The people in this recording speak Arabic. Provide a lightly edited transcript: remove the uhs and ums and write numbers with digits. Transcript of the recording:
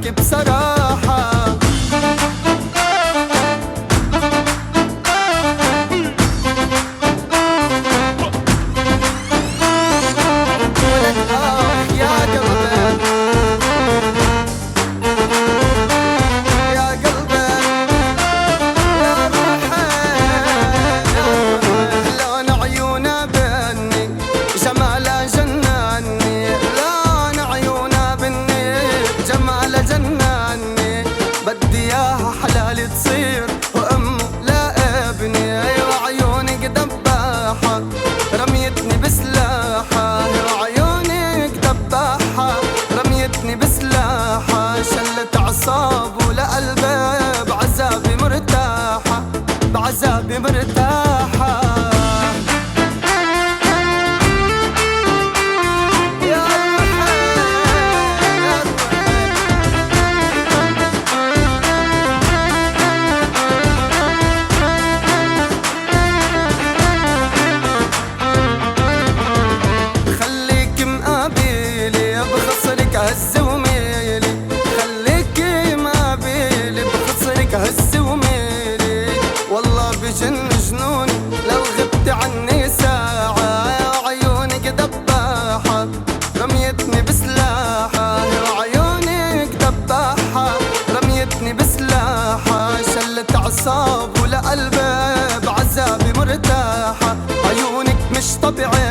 لك بصراحة. بدي اياها حلال تصير وام لا ابني، وعيونك دباحة رميتني بسلاحة، وعيونك دباحة رميتني بسلاحة، شلت اعصاب ولا قلبي بعذابي مرتاحة، بعذابي مرتاحة. هز وميلي خليكي ما بيلي، بخصرك هز وميلي، والله بجن جنوني لو غبت عني ساعة، عيونك دباحة رميتني بسلاحة، عيونك دباحة رميتني بسلاحة، شلت اعصاب ولا قلبي بعذابي مرتاحة، عيونك مش طبيعية